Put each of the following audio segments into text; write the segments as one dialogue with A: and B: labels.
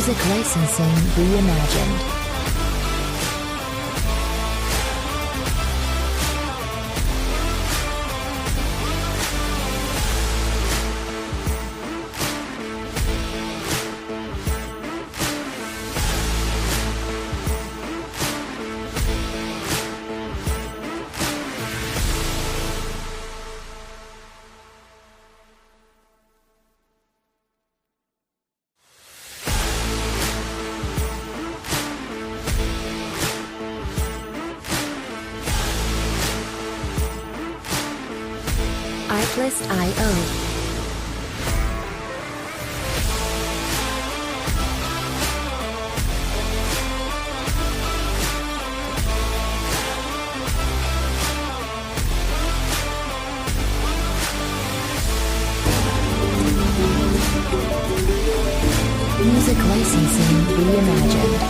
A: Music licensing reimagined. Artlist.io. Music licensing reimagined.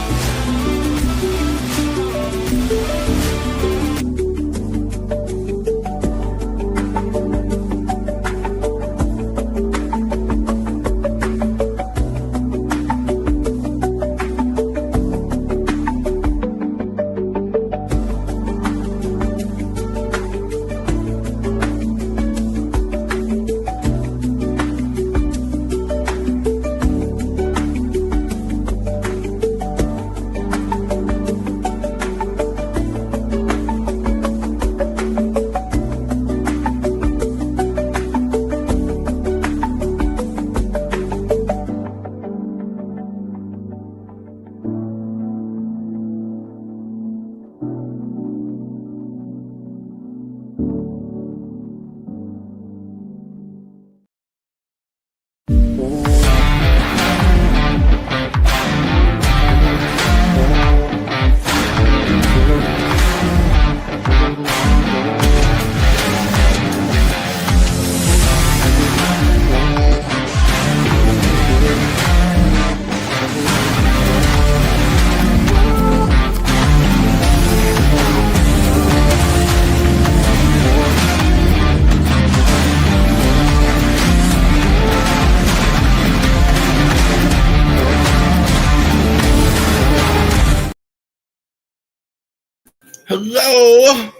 B: Hello,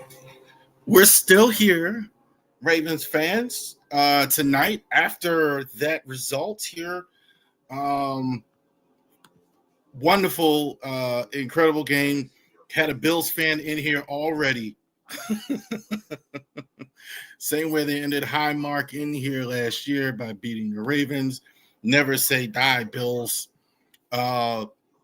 B: we're still here, Ravens fans. Tonight, after that result here, wonderful, incredible game. Had a Bills fan in here already. Same way they ended high mark in here last year by beating the Ravens. Never say die, Bills.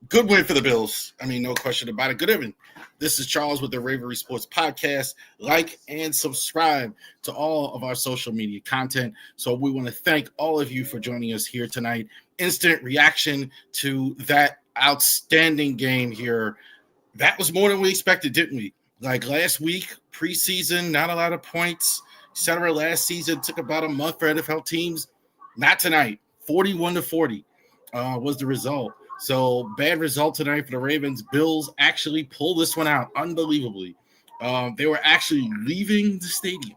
B: Good win for the Bills. I mean, no question about it. Good evening. This is Charles with the Ravori Sports podcast. Like and subscribe to all of our social media content. So we want to thank all of you for joining us here tonight. Instant reaction to that outstanding game here. That was more than we expected, didn't we? Like last week, preseason, not a lot of points. Etc. Last season took about a month for NFL teams. Not tonight. 41-40 was the result. So bad result tonight for the Ravens. Bills actually pulled this one out unbelievably. They were actually leaving the stadium,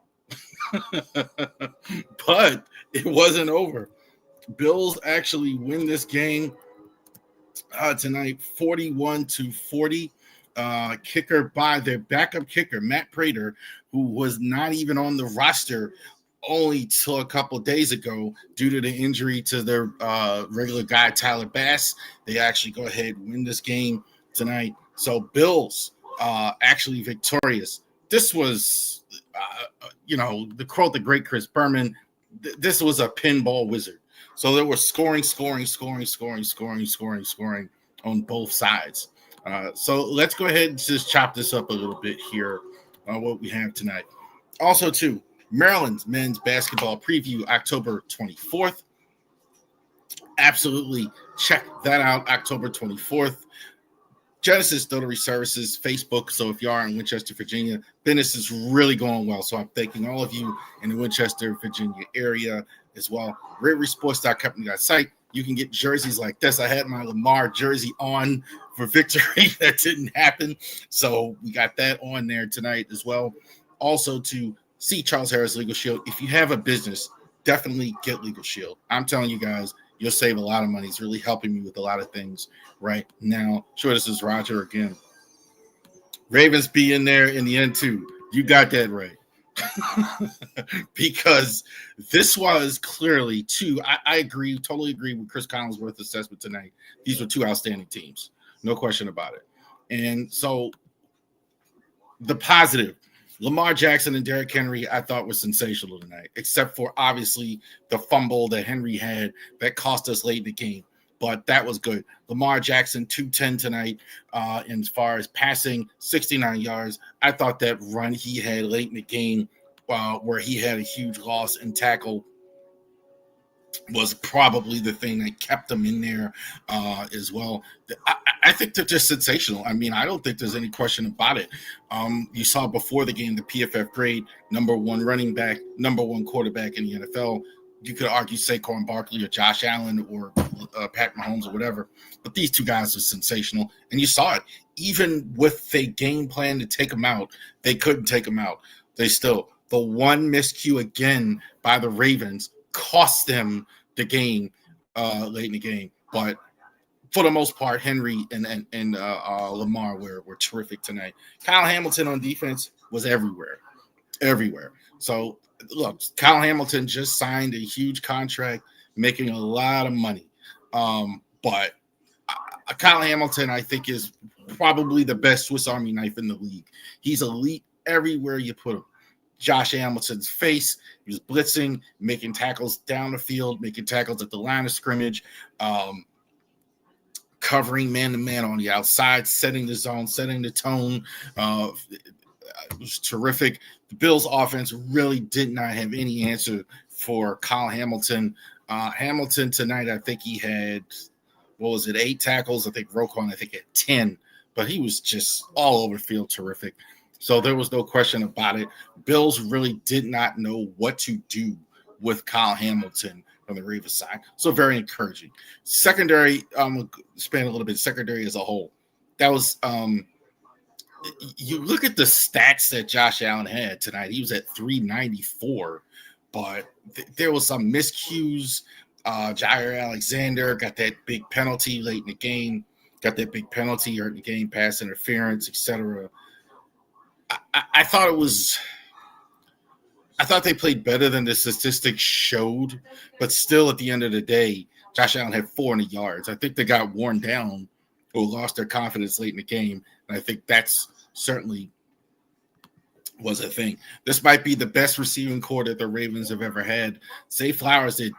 B: but it wasn't over. Bills actually win this game tonight, 41-40. Kicker by their backup kicker, Matt Prater, who was not even on the roster only till a couple of days ago due to the injury to their regular guy, Tyler Bass. They actually go ahead and win this game tonight. So Bills actually victorious. This was, the quote, the great Chris Berman, this was a pinball wizard. So there was scoring on both sides. So let's go ahead and just chop this up a little bit here on what we have tonight. Also, too, Maryland's men's basketball preview, October 24th. Absolutely check that out, October 24th. Genesis Notary Services, Facebook. So if you are in Winchester, Virginia, business is really going well. So I'm thanking all of you in the Winchester, Virginia area as well. RavoriSports.company.site. You can get jerseys like this. I had my Lamar jersey on for victory. That didn't happen. So we got that on there tonight as well. Also to see Charles Harris Legal Shield. If you have a business, definitely get Legal Shield. I'm telling you guys, you'll save a lot of money. It's really helping me with a lot of things right now. Sure, this is Roger again. Ravens be in there in the end too. You got that right. Because this was clearly two. I agree, totally agree with Chris Collinsworth's assessment tonight. These were two outstanding teams, no question about it. And so the positive, Lamar Jackson and Derrick Henry, I thought was sensational tonight, except for obviously the fumble that Henry had that cost us late in the game. But that was good. Lamar Jackson, 210 tonight. As far as passing, 69 yards. I thought that run he had late in the game where he had a huge loss and tackle was probably the thing that kept him in there as well. I think they're just sensational. I mean, I don't think there's any question about it. You saw before the game the PFF grade, number one running back, number one quarterback in the NFL. You could argue Saquon Barkley or Josh Allen or Pat Mahomes or whatever, but these two guys are sensational, and you saw it. Even with a game plan to take them out, they couldn't take them out. The one miscue again by the Ravens cost them the game late in the game. But for the most part, Henry and Lamar were terrific tonight. Kyle Hamilton on defense was everywhere. So look, Kyle Hamilton just signed a huge contract, making a lot of money. But Kyle Hamilton, I think, is probably the best Swiss Army knife in the league. He's elite everywhere you put him. Josh Hamilton's face, he was blitzing, making tackles down the field, making tackles at the line of scrimmage, covering man-to-man on the outside, setting the zone, setting the tone. It was terrific. The Bills' offense really did not have any answer for Kyle Hamilton. Hamilton tonight, I think he had, 8 tackles? I think Roquan, had 10. But he was just all over the field terrific. So there was no question about it. Bills really did not know what to do with Kyle Hamilton from the Ravens side. So very encouraging. Secondary, span a little bit, secondary as a whole. That was you look at the stats that Josh Allen had tonight. He was at 394, but there was some miscues. Jair Alexander got that big penalty late in the game, got that big penalty early in the game, pass interference, etc. I thought they played better than the statistics showed, but still at the end of the day, Josh Allen had 400 yards. I think they got worn down or lost their confidence late in the game, and I think that's certainly was a thing. This might be the best receiving core that the Ravens have ever had. Zay Flowers did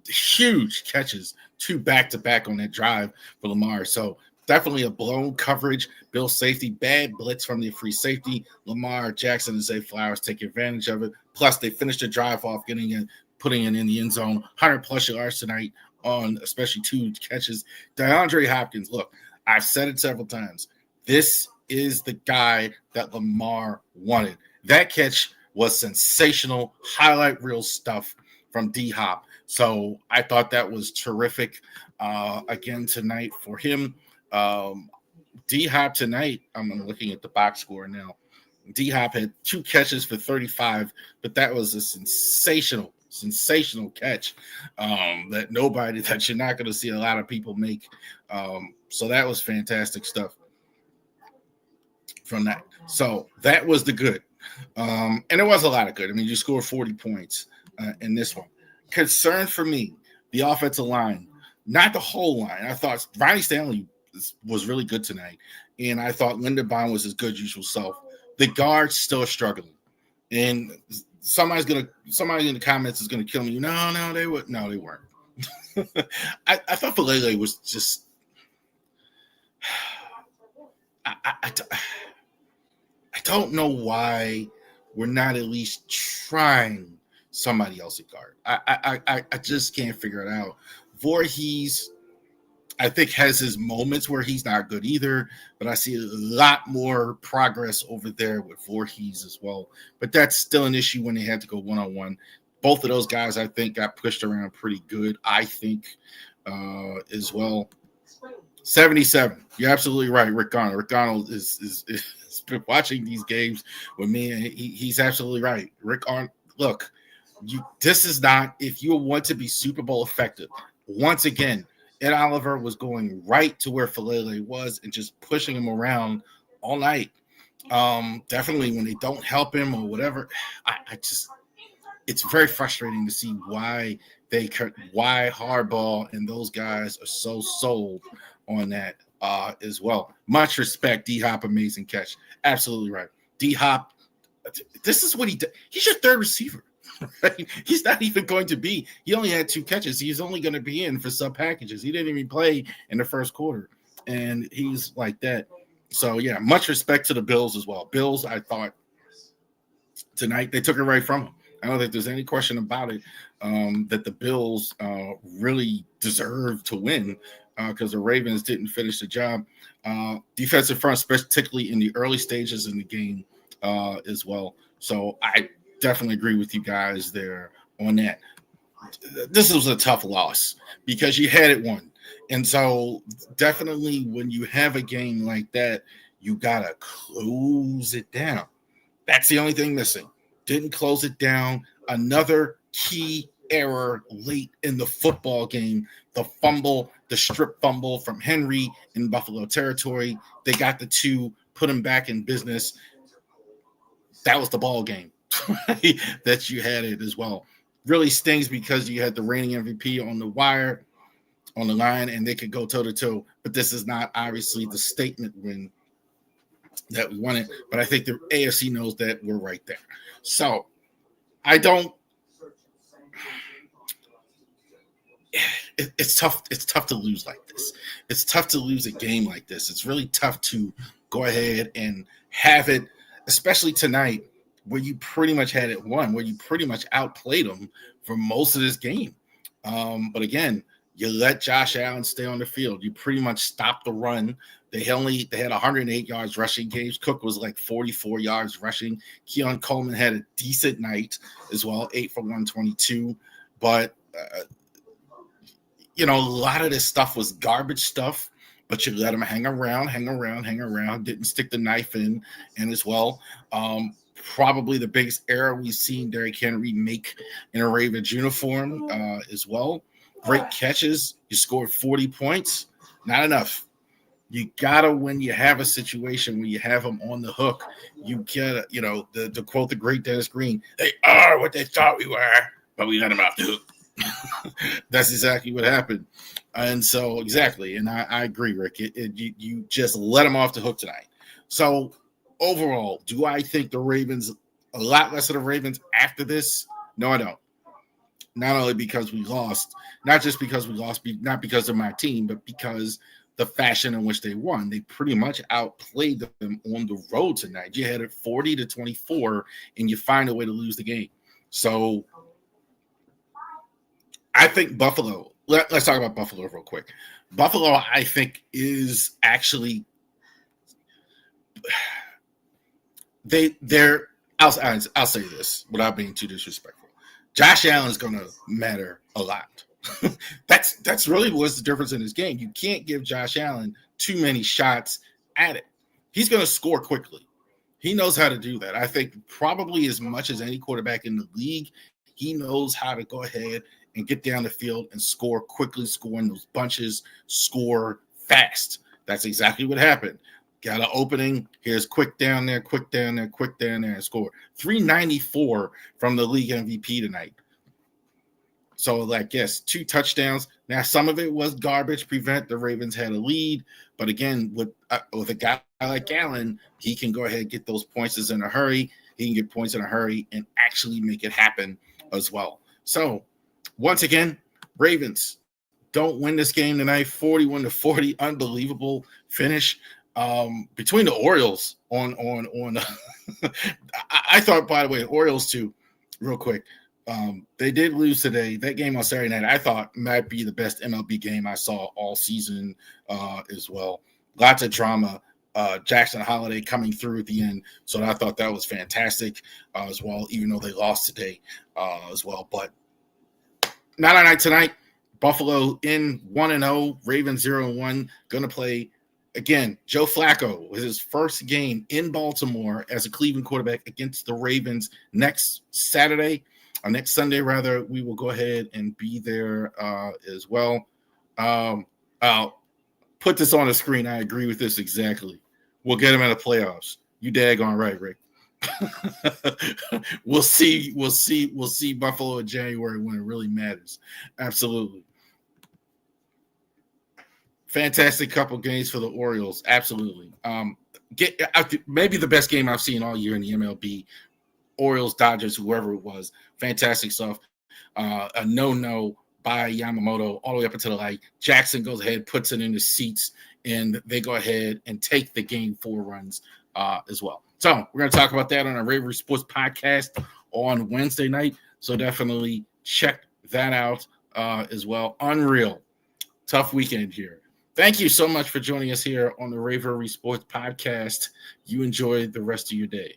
B: huge catches, 2 back-to-back on that drive for Lamar. So definitely a blown coverage. Bill safety, bad blitz from the free safety. Lamar Jackson and Zay Flowers take advantage of it. Plus, they finished the drive off, putting it in the end zone. 100-plus yards tonight on especially 2 catches. DeAndre Hopkins, look, I've said it several times. This is the guy that Lamar wanted. That catch was sensational, highlight reel stuff from D-Hop. So I thought that was terrific again tonight for him. D-Hop tonight, I'm looking at the box score now. D-Hop had 2 catches for 35, but that was a sensational catch that you're not going to see a lot of people make. So that was fantastic stuff from that. So that was the good. And it was a lot of good. I mean, you scored 40 points in this one. Concern for me, the offensive line, not the whole line. I thought Ronnie Stanley was really good tonight, and I thought Linderbaum was his good usual self. The guards still struggling, and somebody in the comments is going to kill me. No, they weren't. I thought Falele was just. I don't know why we're not at least trying somebody else at guard. I just can't figure it out. Voorhees, I think, has his moments where he's not good either, but I see a lot more progress over there with Voorhees as well. But that's still an issue when they had to go one-on-one. Both of those guys, I think, got pushed around pretty good, I think, as well. 77. You're absolutely right, Rick Garnell. Rick Garnell is been watching these games with me, and he's absolutely right. Rick Garnell, look, this is not, if you want to be Super Bowl effective, once again, Ed Oliver was going right to where Falele was and just pushing him around all night. Definitely when they don't help him or whatever, I just it's very frustrating to see why Hardball and those guys are so sold on that as well. Much respect, D Hop, amazing catch. Absolutely right. D Hop, this is what he did. He's your third receiver. Right? He's not even going to be. He only had 2 catches. He's only going to be in for sub packages. He didn't even play in the first quarter, and he's like that. So yeah, much respect to the Bills as well. Bills, I thought tonight they took it right from him. I don't think there's any question about it that the Bills really deserve to win because the Ravens didn't finish the job. Defensive front, particularly in the early stages in the game as well. So I definitely agree with you guys there on that. This was a tough loss because you had it won. And so definitely when you have a game like that, you got to close it down. That's the only thing missing. Didn't close it down. Another key error late in the football game. The fumble, the strip fumble from Henry in Buffalo territory. They got the 2, put him back in business. That was the ball game that you had it as well. Really stings because you had the reigning MVP on the wire, on the line, and they could go toe-to-toe. But this is not obviously the statement win that we wanted. But I think the AFC knows that we're right there. So it's tough. It's tough to lose like this. It's tough to lose a game like this. It's really tough to go ahead and have it, especially tonight, where you pretty much had it won, where you pretty much outplayed them for most of this game. But again, you let Josh Allen stay on the field. You pretty much stopped the run. They had 108 yards rushing. James Cook was like 44 yards rushing. Keon Coleman had a decent night as well, 8 for 122. But, a lot of this stuff was garbage stuff, but you let him hang around, didn't stick the knife in, and as well. Probably the biggest error we've seen Derrick Henry make in a Ravens uniform as well. Great catches. You scored 40 points. Not enough. You gotta, when you have a situation where you have them on the hook, you gotta, to quote the great Dennis Green, they are what they thought we were, but we let them off the hook. That's exactly what happened. And so, exactly. And I agree, Rick. You just let them off the hook tonight. So, overall, do I think the Ravens, a lot less of the Ravens after this? No, I don't. Not only because we lost, not just because we lost, not because of my team, but because the fashion in which they won. They pretty much outplayed them on the road tonight. You had it 40-24, and you find a way to lose the game. So I think Buffalo, let's talk about Buffalo real quick. Buffalo, I think, is actually they're I'll say this without being too disrespectful. Josh Allen is going to matter a lot. That's really what's the difference in this game. You can't give Josh Allen too many shots at it. He's going to score quickly. He knows how to do that. I think probably as much as any quarterback in the league, he knows how to go ahead and get down the field and score quickly, score in those bunches, score fast. That's exactly what happened. Got an opening. Here's quick down there, and score. 394 from the league MVP tonight. So, yes, 2 touchdowns. Now, some of it was garbage prevent. The Ravens had a lead. But again, with a guy like Allen, he can go ahead and get those points in a hurry. He can get points in a hurry and actually make it happen as well. So, once again, Ravens don't win this game tonight. 41-40, unbelievable finish. Between the Orioles on I thought, by the way, Orioles too, real quick. They did lose today. That game on Saturday night, I thought might be the best MLB game I saw all season as well. Lots of drama. Jackson Holiday coming through at the end. So I thought that was fantastic as well, even though they lost today as well. But not a night tonight. Buffalo in 1-0, Ravens 0-1, going to play again. Joe Flacco with his first game in Baltimore as a Cleveland quarterback against the Ravens next Saturday. next Sunday, rather, we will go ahead and be there as well. I'll put this on the screen. I agree with this exactly. We'll get them in the playoffs. You daggone right, Rick. We'll see Buffalo in January when it really matters. Absolutely. Fantastic couple games for the Orioles. Absolutely. Maybe the best game I've seen all year in the MLB. Orioles, Dodgers, whoever it was. Fantastic stuff. A no by Yamamoto all the way up until the light. Jackson goes ahead, puts it in the seats, and they go ahead and take the game 4 runs as well. So we're going to talk about that on our Ravori Sports podcast on Wednesday night. So definitely check that out as well. Unreal. Tough weekend here. Thank you so much for joining us here on the Ravori Sports podcast. You enjoy the rest of your day.